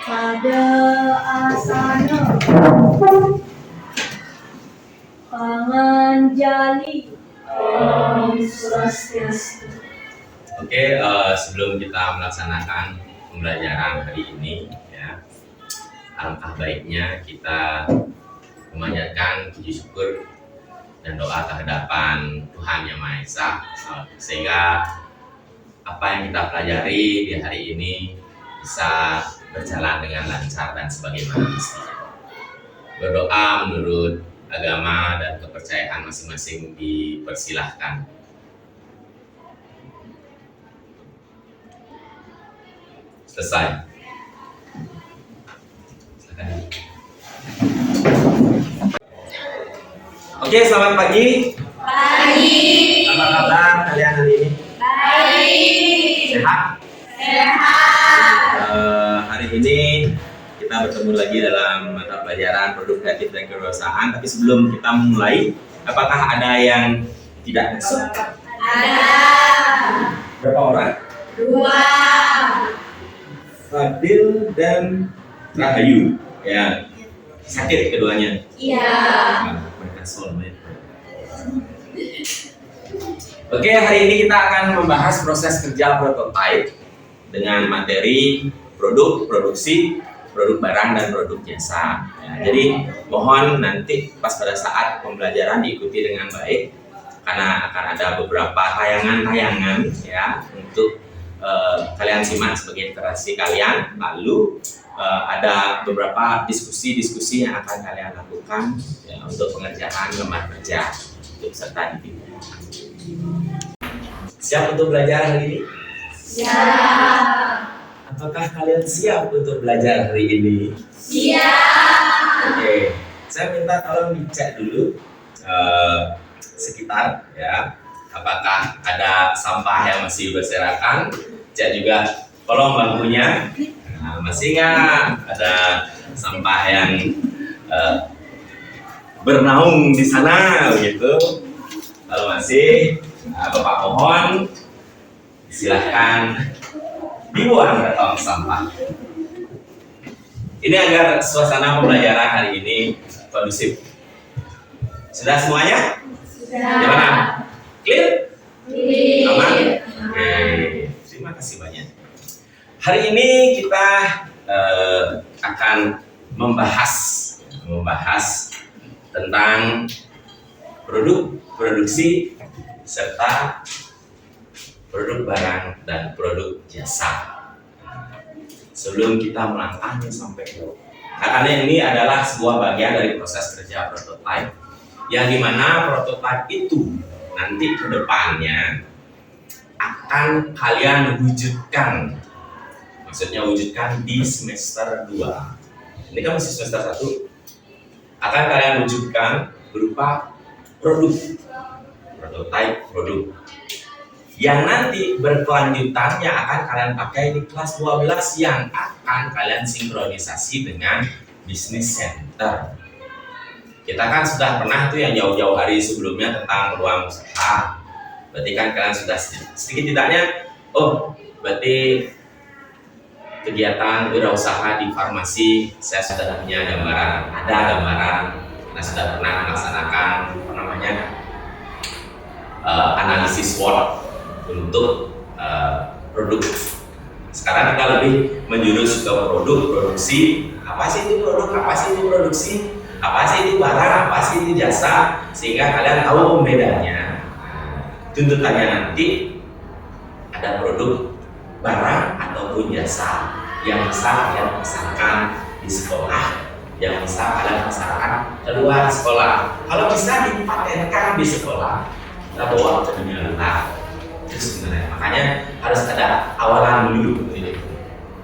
pada asana panganjali Om Swastiastu. Oke, sebelum kita melaksanakan pembelajaran hari ini, ya, alangkah baiknya kita memanjatkan puji syukur dan doa kehadapan Tuhan Yang Maha Esa, sehingga apa yang kita pelajari di hari ini bisa berjalan dengan lancar dan sebagaimana mestinya. Berdoa menurut agama dan kepercayaan masing-masing dipersilahkan. Selesai. Oke, selamat pagi. Pagi. Apa kabar kalian hari ini? Baik. Sehat? Sehat. Hari ini kita bertemu lagi dalam mata pelajaran produk kreatif dan kewirausahaan. Tapi sebelum kita mulai, apakah ada yang tidak masuk? Ada. Berapa orang? 2. Fadil dan Rahayu. Ya, sakit keduanya. Iya. Mereka soulmate. Oke, hari ini kita akan membahas proses kerja prototype dengan materi produk, produksi, produk barang, dan produk jasa. Ya, jadi mohon nanti pas pada saat pembelajaran diikuti dengan baik, karena akan ada beberapa tayangan-tayangan ya untuk kalian simak sebagai interaksi kalian. Lalu ada beberapa diskusi-diskusi yang akan kalian lakukan ya, untuk pengerjaan lembar kerja untuk peserta didik. Siap untuk belajar hari ini? Siap. Apakah kalian siap untuk belajar hari ini? Siap. Oke, saya minta tolong dicek dulu sekitar ya. Apakah ada sampah yang masih berserakan? Cek juga kolong bangkunya. Nah, masih nggak ada sampah yang bernaung di sana begitu? Kalau masih, Bapak mohon silahkan dibuang ke tong sampah. Ini agar suasana pembelajaran hari ini kondusif. Sudah semuanya? Sudah. Gimana? Clear? Clear. Aman? Oke, terima kasih banyak. Hari ini kita akan membahas tentang produk, produksi, serta produk barang dan produk jasa. Sebelum kita melangkahnya sampai jauh, karena ini adalah sebuah bagian dari proses kerja prototype, yang dimana prototype itu nanti ke depannya akan kalian wujudkan. Maksudnya wujudkan di semester 2. Ini kan masih semester 1. Akan kalian wujudkan berupa produk, prototype produk, yang nanti berkelanjutannya akan kalian pakai di kelas 12 yang akan kalian sinkronisasi dengan business center. Kita kan sudah pernah tuh yang jauh-jauh hari sebelumnya tentang peluang usaha. Berarti kan kalian sudah sedikit tidaknya, oh berarti kegiatan wirausaha di farmasi saya sudah punya gambaran, ada gambaran. Nah, sudah pernah melaksanakan analisis SWOT untuk produk. Sekarang kita lebih menjurus ke produk, produksi. Apa sih itu produk? Apa sih itu produksi? Apa sih itu barang? Apa sih itu jasa? Sehingga kalian tahu pembedanya. Tuntutannya nanti ada produk, barang ataupun jasa yang bisa kalian pesankan di sekolah, yang bisa kalian pesankan keluar sekolah. Kalau bisa dipatenkan di sekolah, kita bawa ke dunia luar. Itu sebenarnya makanya harus ada awalan dulu.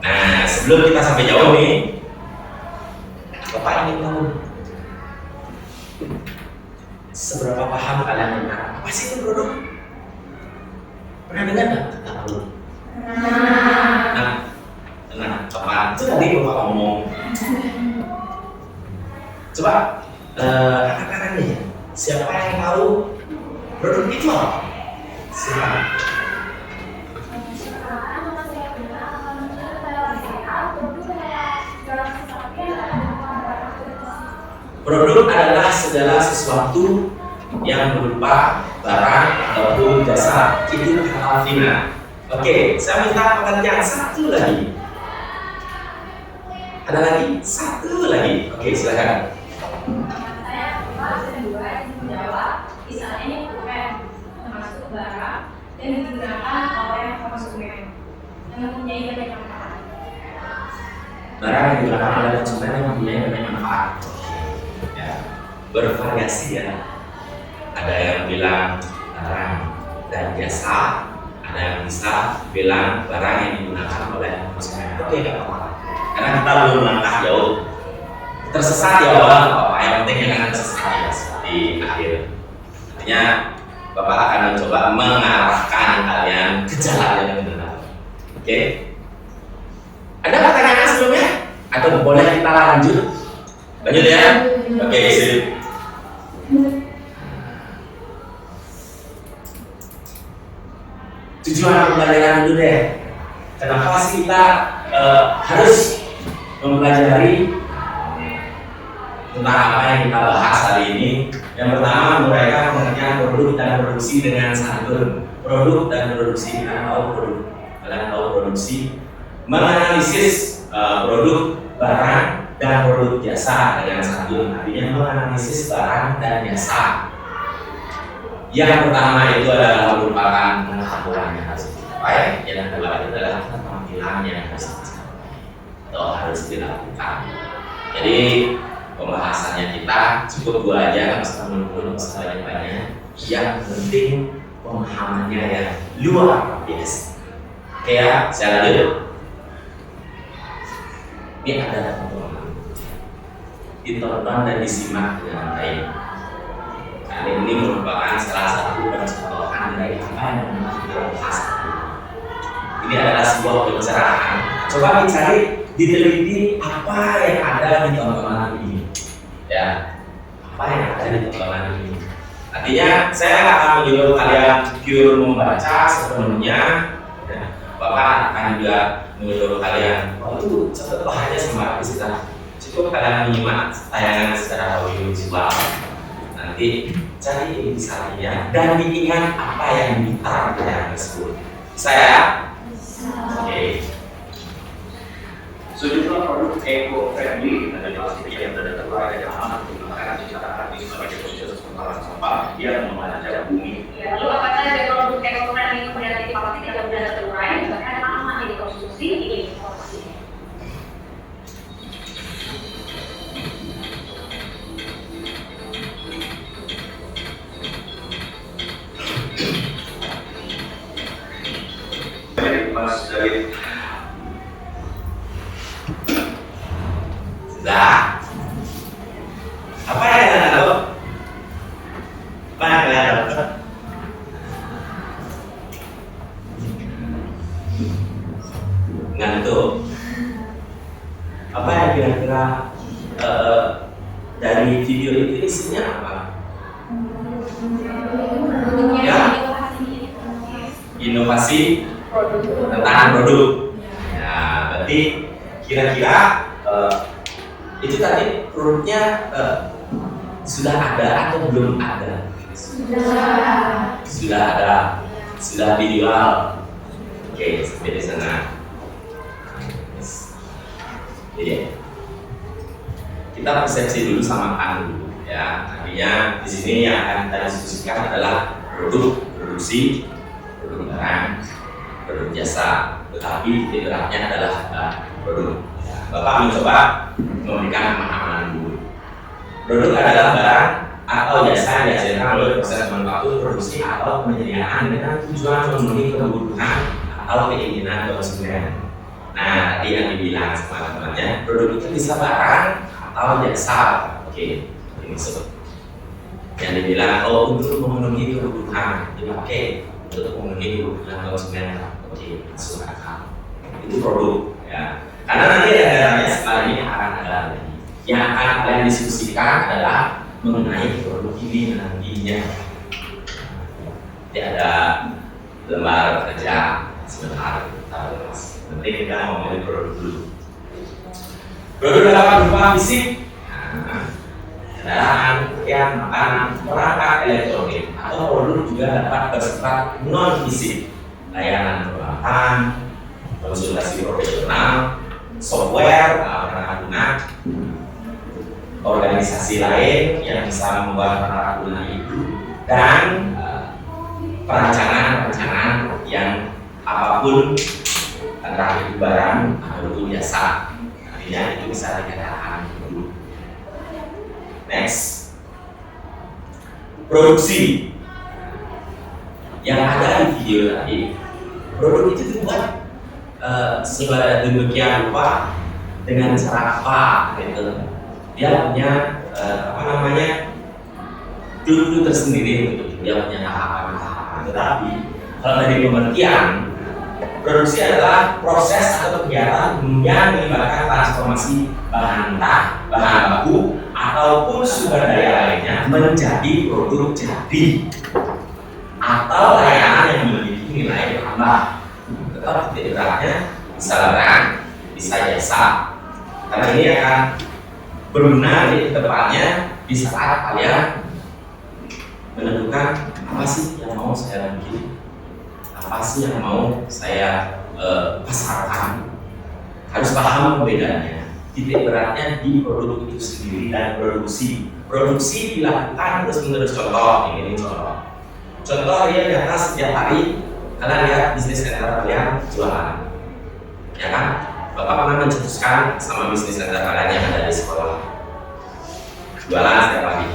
Nah, sebelum kita sampai jauh nih, Bapak ingin tahu seberapa paham kalian tentang apa sih itu produk? Pernah dengar nggak tentang produk? Nah, Bapak itu tadi Bapak ngomong. Coba katakan nih, siapa yang tahu produk itu apa? Silakan. Produk adalah segala sesuatu yang berupa barang ataupun jasa. Itu kata Alvina. Oke, saya minta pengertian satu lagi. Ada lagi? Satu lagi. Oke, silakan. Saya kedua menjawab, misalnya ini bukan termasuk barang dan digunakan oleh konsumen yang mempunyai banyak manfaat. Barang yang digunakan oleh konsumen yang mempunyai banyak manfaat. Ya, bervariasi ya. Ada yang bilang barang dan jasa, ada yang bisa bilang barang yang digunakan oleh konsumen. Oke, nggak apa-apa. Karena kita belum melangkah jauh. Tersesat ya Bapak, yang penting jangan tersesat ya di akhir. Artinya Bapak akan mencoba mengarahkan kalian ke jalan yang benar. Oke? Ada pertanyaan sebelumnya? Atau boleh kita lanjut? Lanjut ya? Oke, sip. Tujuan pembelajaran dulu deh. Kenapa sih kita harus mempelajari tentang apa yang kita bahas hari ini? Yang pertama, mereka mengerjakan produk dan produksi dengan santun. Produk dan produksi, kalian tahu produksi, menganalisis produk, barang, dan produk jasa dengan santun. Artinya menganalisis barang dan jasa. Yang pertama itu adalah merupakan pengetahuan yang harus dicapai. Yang kedua itu adalah keterampilan yang harus dicapai atau harus dilakukan. Jadi pembahasannya kita cukup dua aja, nggak usah muluk-muluk, banyak-banyak. Yang penting pemahamannya ya luar biasa. Oke ya, saya lanjut. Ini ada teman-teman, ditonton dan disimak dengan baik. Ini merupakan salah satu percontohan dari apa yang kita bahas. Ini adalah sebuah pencerahan. Coba dicari, diteliti apa yang ada di tontonan ini. Ya, apa yang ada di tontonan ini. Artinya saya akan menyuruh kalian pure membaca sepenuhnya. Ya, Bapak akan juga menyuruh kalian, itu contoh hanya sama istilah. Cukup kalian menyimak tayangan secara audio visual. Nanti cari intisarinya dan diingat apa yang ditaruh di tayangan tersebut. Saya oke. Sejumlah produk eco-friendly dan plastik yang tidak terurai dan aman digunakan diciptakan ini sebagai proses pengolahan sampah yang memanjang bumi. Ya, lalu apakah ada produk eco-friendly kemudian titik plastik yang mudah terurai bahkan aman dikonsumsi? Ini informasinya. Mas dari Sudah. Apa yang kalian tahu? Apa yang kalian tahu? Ngantuk. Apa yang kira-kira dari video itu isinya apa? Ya, inovasi tentang produk. Ya, berarti kira-kira itu tadi produknya sudah ada atau belum ada? Sudah ada, sudah dijual. Oke, sampai di sana. Iya. Kita persepsi dulu, samakan dulu ya. Artinya di sini yang akan kita diskusikan adalah produk, produksi, produk barang, produk jasa. Tetapi titik beratnya adalah produk. Ya, Bapak mencoba memberikan pemahaman dulu. Produk adalah barang atau jasa yang dihasilkan oleh proses manufaktur, produksi atau penyediaan dengan tujuan memenuhi kebutuhan atau keinginan konsumen. Nah, tadi yang dibilang sama teman-temannya, produk itu bisa barang atau jasa. Oke, ini sebut. Yang dibilang, oh untuk memenuhi kebutuhan, dipakai untuk memenuhi kebutuhan konsumen. Oke, masuk akal. Itu produk, ya. Karena nanti ada setelah ini akan ada lagi. Yang akan kalian diskusikan adalah mengenai produk ini nantinya. Jadi ada lembar kerja sebentar. Nanti kita ngomongin produk dulu. Produk dapat berupa fisik. Nah, kendaraan, pakaian, makanan, perangkat elektronik, atau produk juga dapat bersifat non-fisik, layanan peralatan, konsultasi profesional, software, perangkat lunak, organisasi lain yang bisa membuat perangkat lunak itu, dan perancangan yang apapun, entah itu barang atau jasa, artinya itu bisa dikatakan produk. Next, produksi yang ada di video tadi. Produk itu dibuat sedemikian rupa dengan cara apa gitu. Dia punya dulu tersendiri untuk dia punya tahapan. Tetapi kalau dari pengertian, produksi adalah proses atau kegiatan yang melibatkan transformasi bahan mentah, bahan baku, ataupun sumber daya lainnya menjadi produk jadi atau layanan yang memiliki nilai tambah. Tetap titik beratnya bisa barang, bisa jasa. Karena ini akan berguna di depannya di saat kalian menentukan apa sih yang mau saya bikin, apa sih yang mau saya pasarkan. Harus paham perbedaannya. Titik beratnya di produk itu sendiri dan produksi dilakukan terus-menerus. Contoh, ini contoh dia nyata setiap hari kalian lihat bisnis center kalian jualan, ya kan? Bapak pernah mencetuskan sama bisnis center kalian yang ada di sekolah jualan setiap hari,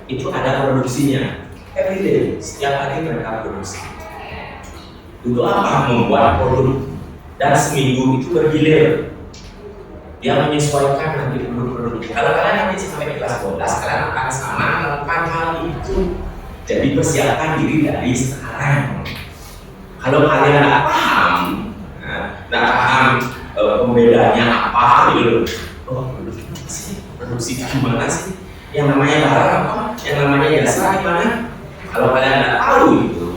itu ada produksinya everyday, setiap hari mereka produksi. Untuk apa? Membuat produk, dan seminggu itu bergilir. Dia menyesuaikan nanti produk-produknya. Kalau kalian nanti sampai kelas 12, kalian akan sama melakukan hal itu. Jadi persiapkan diri dari sekarang. Kalau kalian nggak paham pembedanya apa gitu, produksi itu gimana sih? Yang namanya barang apa? Yang namanya jasa gimana? Kalau kalian nggak tahu itu,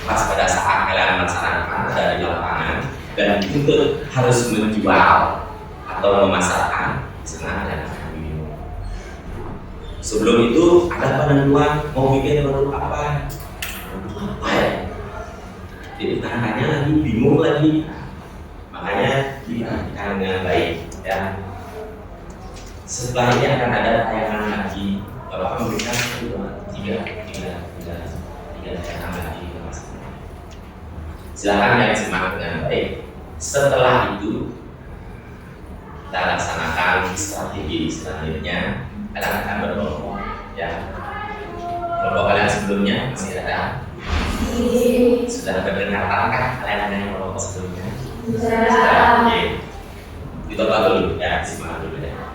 pas pada saat kalian melaksanakan ada di lapangan dan itu harus menjual atau memasarkan, sana ada bingung. Sebelum itu ada penentuan mau bikin produk apa ya? Jadi tangannya lagi bingung lagi, makanya diperhatikan dengan baik ya. Setelah ini akan ada tayangan lagi, Bapak memberikan tiga tayangan lagi ke Mas. Silakan yang simak dengan baik. Setelah itu kita laksanakan strategi selanjutnya. Kalian akan berkelompok ya. Kelompok kalian sebelumnya masih ada? Sudah berdekatan kan kalian dengan kelompok sebelumnya? Sudah. Oke. Dicoba dulu ya, simak dulu ya.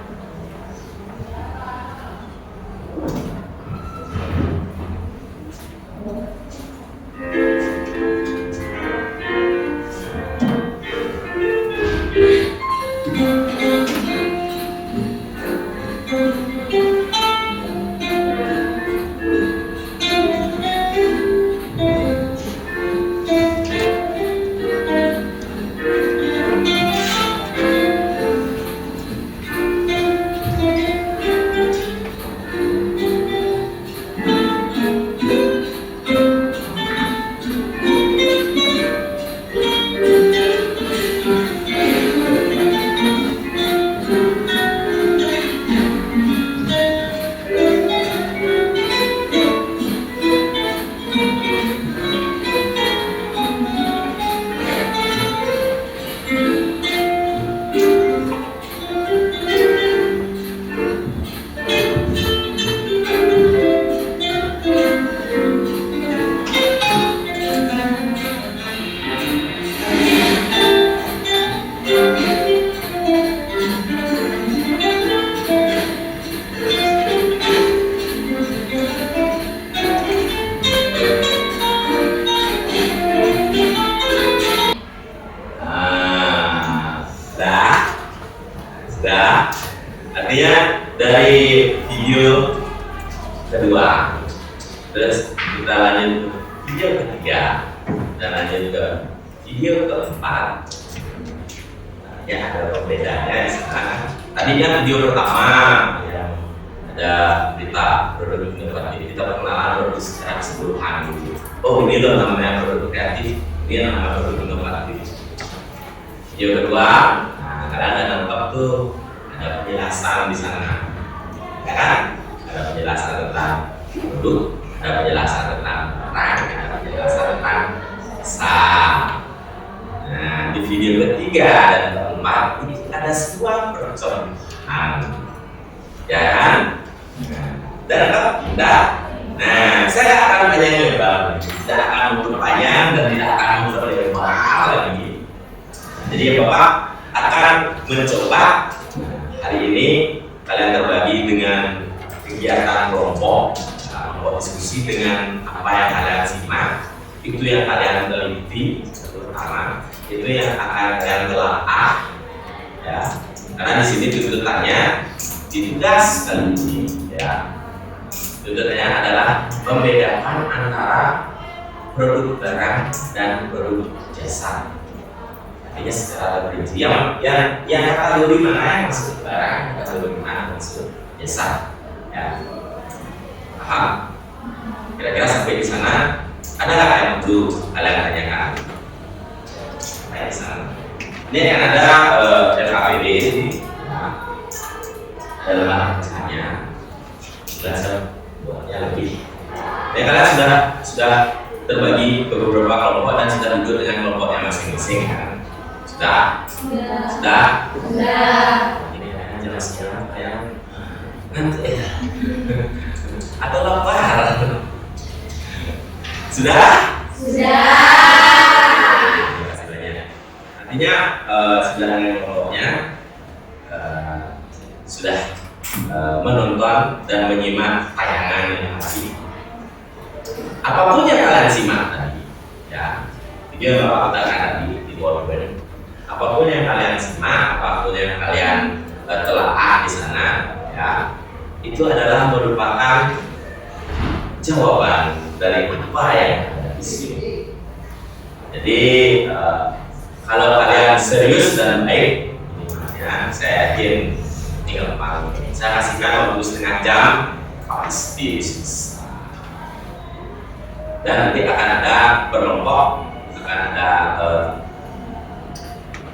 Artinya dari video kedua, terus kita lanjut video ketiga, dan lanjut ke video keempat. Ya ada perbedaannya sekarang. Tadi kan video pertama yang ada berita produk inovatif, kita perkenalan produk secara keseluruhan gitu. Oh ini loh namanya produk kreatif, ini namanya produk inovatif. Yang kedua, nah, karena ada lengkap tuh ada penjelasan di sana, ya kan? Ada penjelasan tentang produk, ada penjelasan tentang barang, ada penjelasan tentang jasa. Nah di video ketiga dan keempat ini ada sebuah percontohan, ya kan? Dan tidak. Nah, saya akan banyak lebar, tidak akan memperpanjang dan tidak akan memperlebar lagi. Jadi Bapak akan mencoba hari ini kalian terbagi dengan kegiatan kelompok diskusi dengan apa yang kalian simak, itu yang kalian teliti pertama, itu yang akan kalian telaah, ya. Karena di sini tuntutannya di tugas kali ini, ya. Tuntutannya adalah membedakan antara produk barang dan produk jasa. Artinya secara terperinci yang kategori mana yang masuk barang, kategori mana yang masuk jasa, ya. Paham? Kira-kira sampai di sana ada nggak yang perlu kalian tanyakan? Sampai di sana. Ini yang ada LKPD ini, ada lembaga kerjanya, belajar buatnya lebih. Ya kalian sudah terbagi ke beberapa kelompok dan sudah duduk dengan kelompoknya masing-masing kan? Sudah. Ini ya jelasnya kayak nanti ya. Atau lapar? Sudah. Artinya sudah dengan kelompoknya sudah menonton dan menyimak tayangan yang tadi. Apapun yang kalian simak tadi, ya, itu yang Bapak katakan tadi di PowerPoint. Apapun yang kalian simak, apapun yang kalian telaah di sana, ya, itu adalah merupakan jawaban dari apa yang ada di sini. Jadi kalau kalian serius dan baik, ya, saya yakin tinggal gampang. Saya kasihkan waktu setengah jam, pasti susah. Dan nanti akan ada berkelompok, akan ada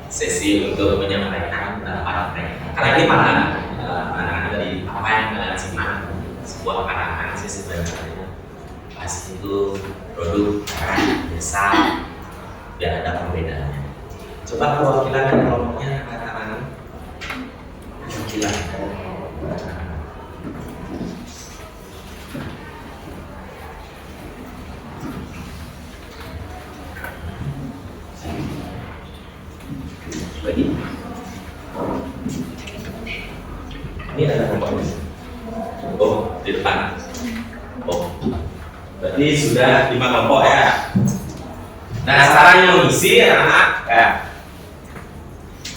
sesi untuk menyampaikan pendapat mereka. Karena ini pandangan dari apa yang kalian simak, sebuah pandangan sih sebenarnya. Pasti itu produk jasa, biar ada perbedaannya. Coba perwakilan dari kelompoknya katakan perwakilan. Bagi ini ada kelompoknya. Oh, di depan. Oh, berarti sudah 5 kelompok ya. Nah, caranya mengisi anak-anak ya.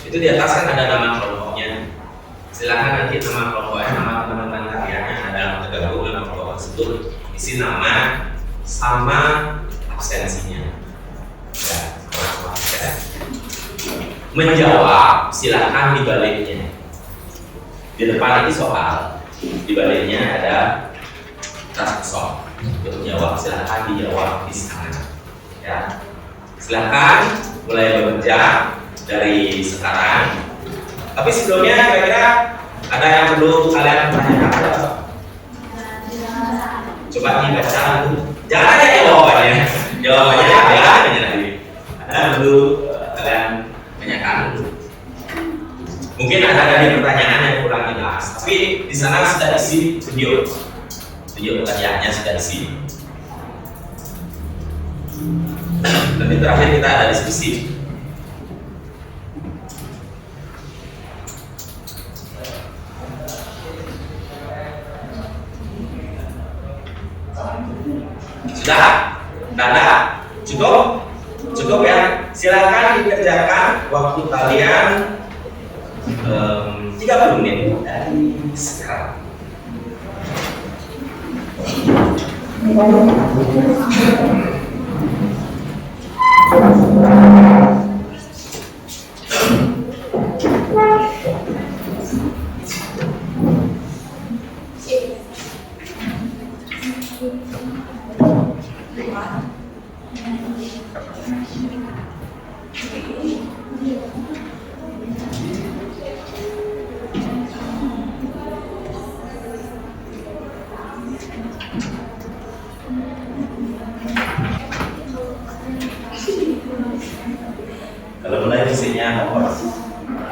Itu di atas kan ada nama kelompoknya. Silakan nanti nama kelompoknya, nama teman-teman kaliannya ada tergabung dalam kelompok tersebut. Isi nama sama absensinya. Ya, sama absen. Menjawab silakan di baliknya. Di depan ini soal, di baliknya ada tas kosong. Untuk menjawab silakan dijawab di sana. Ya, silakan mulai bekerja dari sekarang. Tapi sebelumnya kira-kira ada yang perlu kalian tanyakan? Coba dibaca dulu. Jangan ada jawabannya. Jawabannya ada aja nanti. Ada perlu kalian tanyakan dulu. Mungkin ada dari pertanyaan yang kurang jelas, tapi di sana sudah isi video pertanyaannya sudah isi. Nanti terakhir kita ada diskusi. Sudah? Tanda? Cukup ya? Silakan dikerjakan waktu kalian 30 menit dari sekarang.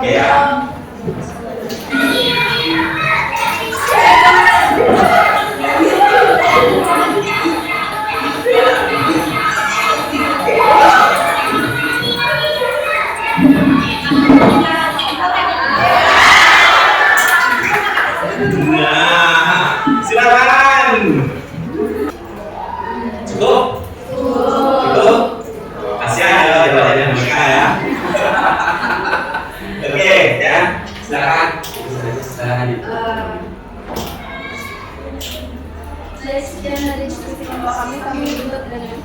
Oke ya. Nah, silakan. Cukup? Cukup? Kasihan ya jawabannya mereka ya. Oke ya, silakan. Silakan. Sekian dari diskusi kelompok kami tutup dengan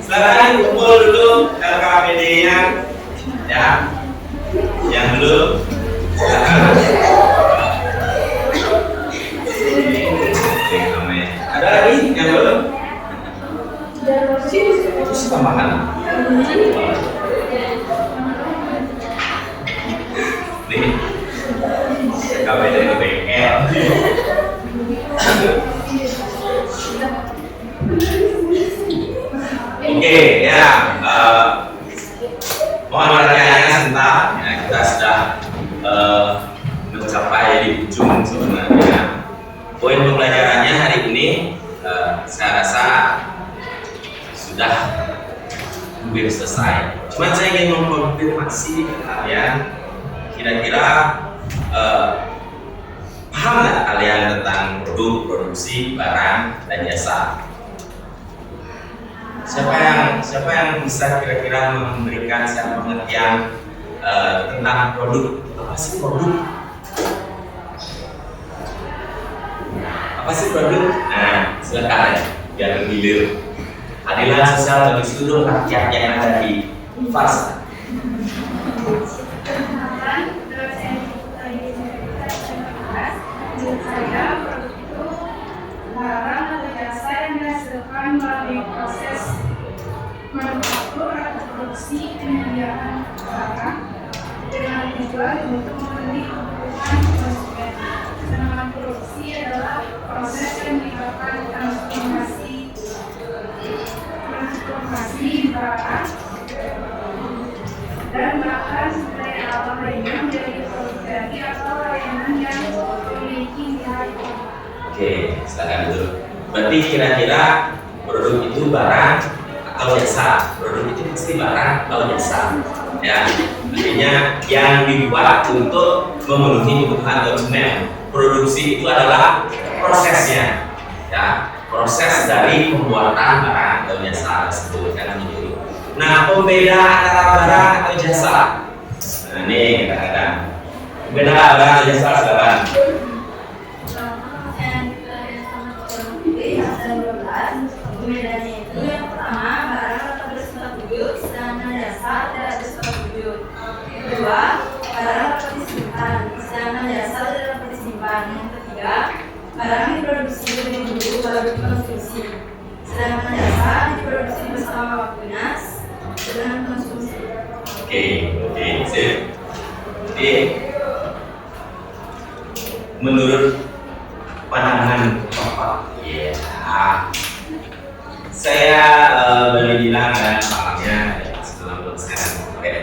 Silakan kumpul dulu LKPD-nya ya. Yang belum silakan. Ada lagi yang belum? Itu sih tambahan. Nih, LKPD itu bengkel. Oke ya, mohon pertanyaannya sebentar. Ya, kita sudah mencapai di ujung sebenarnya. Poin pembelajarannya hari ini saya rasa sudah hampir selesai. Cuma saya ingin mengkonfirmasi ke kalian, kira-kira paham nggak kalian tentang produk, produksi, barang, dan jasa? Siapa yang bisa kira-kira memberikan saya pengertian tentang produk? Apa sih produk? Apa sih produk? Nah, silakan ya, biar mengilir. Keadilan sosial bagi seluruh rakyat yang ada di fase. Saya produk itu barang atau jasa yang dihasilkan melalui proses manufaktur atau produksi penyediaan barang dengan tujuan untuk memenuhi kebutuhan konsumen. Sedangkan produksi adalah proses yang melibatkan transformasi barang dan bahkan dari alam lainnya menjadi produk jadi atau layanan yang memiliki nilai. Oke, silakan dulu. Berarti kira-kira produk itu barang atau jasa? Produk itu pasti barang atau jasa, ya. Artinya yang dibuat untuk memenuhi kebutuhan konsumen. Produksi itu adalah prosesnya, ya. Proses dari pembuatan barang atau jasa tersebut kan begitu. Nah, pembeda antara barang atau jasa. Nah, ini kadang-kadang pembeda barang atau jasa silakan. Pembedaannya itu yang pertama, barang dapat bersifat wujud, sedangkan jasa tidak bersifat wujud. Kedua, barang dapat disimpan, sedangkan jasa tidak dapat disimpan. Yang ketiga, barang diproduksi lebih dulu baru dikonsumsi, sedangkan jasa diproduksi bersama waktunya dengan konsumsi. Oke, sip. Jadi menurut pandangan Bapak, ya, saya boleh bilang dan pahamnya 90%, oke,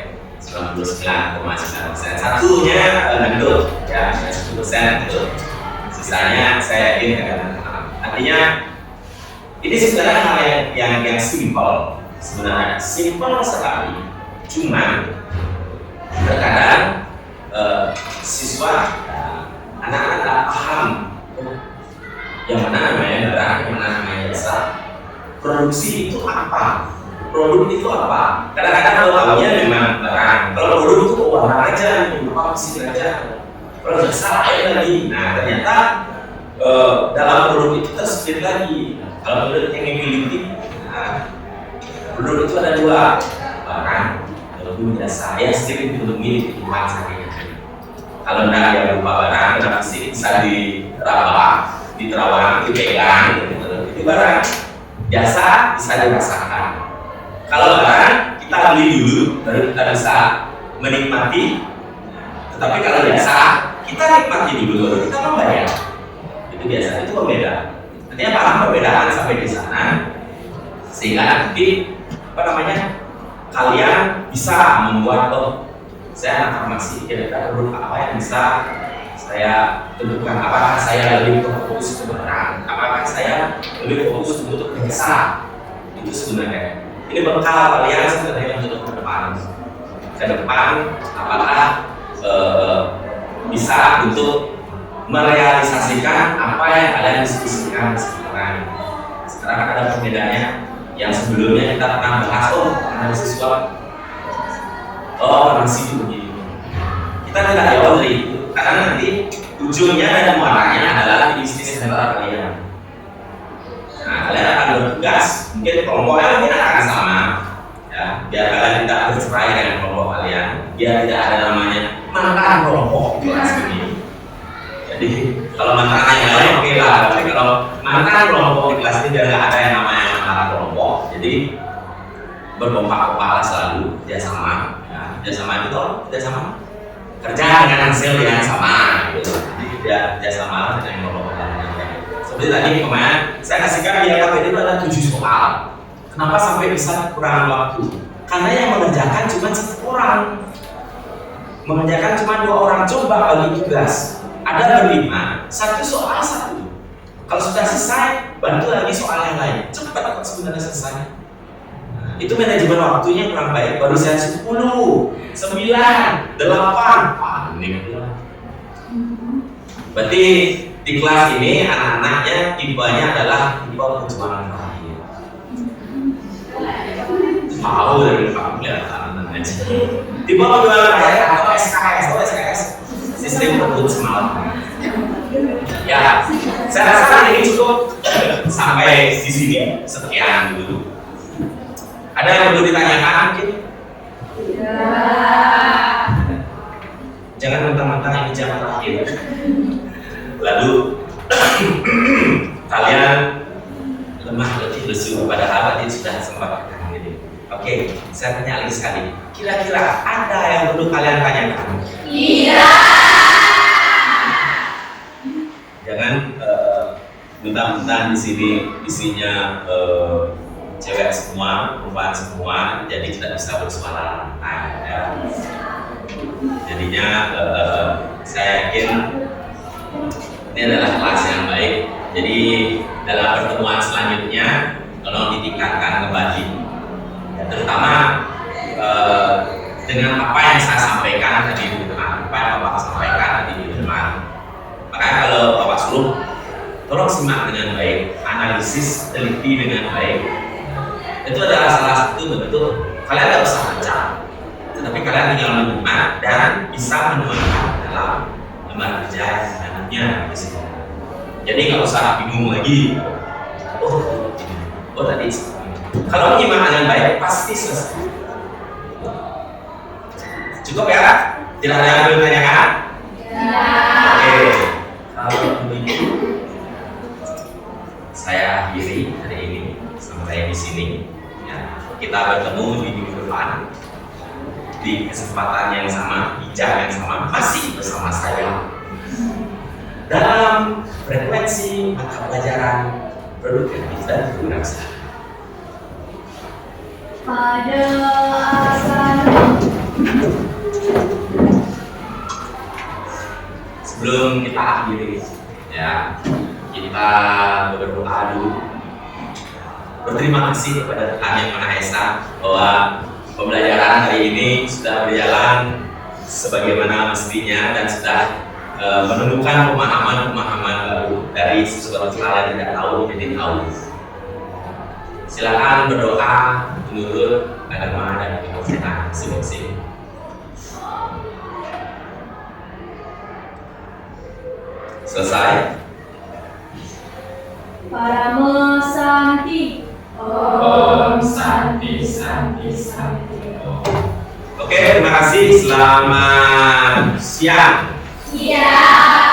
99,9%. Satunya ngendut, ya, 10% ngendut. Sisanya saya yakin akan paham. Artinya ini sebenarnya hal yang simpel, sebenarnya simpel sekali. Cuma terkadang siswa anak-anak tak paham yang mana namanya barang, yang mana namanya jasa. Produksi itu apa? Produk itu apa? Kadang-kadang kalau tahunya memang barang. Kalau produk itu warna aja, apa mesin aja. Kalau jasa lain lagi. Nah, ternyata dalam produk itu tersendiri lagi. Kalau produk yang dimiliki, nah, produk itu ada dua, barang ataupun jasa. Ya, sendiri untuk milik kehidupan sehari-hari. Kalau tidak ya berupa barang, pasti bisa diraba, diterawang, dipegang, itu barang. Jasa bisa dirasakan. Kalau barang kita beli dulu, baru kita bisa menikmati. Tetapi kalau jasa kita nikmati dulu baru kita membayar. Itu biasa, itu pembeda. Artinya paham perbedaan sampai di sana, sehingga nanti kalian bisa membuat saya anak farmasi, kira-kira produk apa yang bisa saya tentukan, apakah saya lebih fokus ke barang, apakah saya lebih fokus untuk jasa. Itu sebenarnya ini bekal kalian sebenarnya untuk ke depan apakah bisa untuk merealisasikan apa yang kalian diskusikan sekarang. Sekarang ada perbedaannya yang sebelumnya kita pernah bahas analisis SWOT, masih begini. Kita tidak jauh dari itu karena nanti ujungnya dan muaranya adalah di bisnis center kalian. Nah, kalian akan bertugas, mungkin kelompoknya mungkin akan sama, ya, biar kalian tidak bercerai dengan kelompok kalian, biar tidak ada namanya mantan kelompok kelas ini. Jadi kalau mantan yang lain oke lah, tapi kalau mantan kelompok di kelas ini tidak ada yang namanya mantan kelompok. Jadi berkompak-kompak selalu kerjasama, ya, kerjasama itu kerjasama kerja dengan hasil yang sama, gitu. Jadi tidak kerjasama dengan kelompok lain. Seperti tadi kemarin saya kasihkan di LKPD itu ada 7 soal. Kenapa sampai bisa kurang waktu? Karena yang mengerjakan cuma 1 orang, mengerjakan cuma 2 orang. Coba bagi tugas, ada berlima, 1 soal 1. Kalau sudah selesai, bantu lagi soal yang lain. Cepat kok sebenarnya selesai. Nah, itu manajemen waktunya kurang baik. Baru saya 10, 9, 8, panik lah. Berarti di kelas ini anak-anaknya tipenya adalah tipe perjuangan terakhir. Tahu dari kamu kelihatan aja. Tipe perjuangan terakhir atau SKS, sistem perebut semalam. Ya, saya rasa ini cukup sampai di sini. Sekian dulu. Ada yang perlu ditanyakan mungkin? Jangan mentang-mentang ini jam terakhir. Lalu kalian lemah letih lesu padahal tadi sudah sempat gitu. Oke, saya tanya lagi sekali. Kira-kira ada yang perlu kalian tanyakan? Iya. Jangan mentang-mentang di sini isinya cewek semua, perempuan semua, jadi tidak bisa bersuara. Nah, ya. Jadinya saya yakin ini adalah kelas yang baik. Jadi dalam pertemuan selanjutnya tolong ditingkatkan kembali, ya, terutama dengan apa yang saya sampaikan tadi di depan, apa yang Bapak sampaikan tadi di depan. Makanya kalau Bapak suruh, tolong simak dengan baik, analisis, teliti dengan baik. Itu adalah salah satu bentuk kalian tidak usah baca, tetapi kalian tinggal menyimak dan bisa menuangkan dalam lembar kerja selanjutnya di sini. Jadi nggak usah bingung lagi. Oh tadi. Kalau menyimak dengan baik pasti selesai. Cukup ya? Tidak ada yang perlu ditanyakan? Ya. Oke. Kalau begitu, saya akhiri hari ini sampai di sini. Ya, kita bertemu di minggu depan di kesempatan yang sama, di jam yang sama, masih bersama saya dalam frekuensi mata pelajaran produktif dan berguna. Pada asal. Sebelum kita akhiri, ya, kita berdoa dulu. Berterima kasih kepada Tuhan Yang Maha Esa bahwa pembelajaran hari ini sudah berjalan sebagaimana mestinya dan sudah menemukan pemahaman-pemahaman baru dari sesuatu hal yang tidak tahu menjadi tahu. Silakan berdoa menurut agama dan kepercayaan masing-masing. Selesai. Paramo Santi. Om Santi Santi Santi. Oke, terima kasih. Selamat siang. Siang.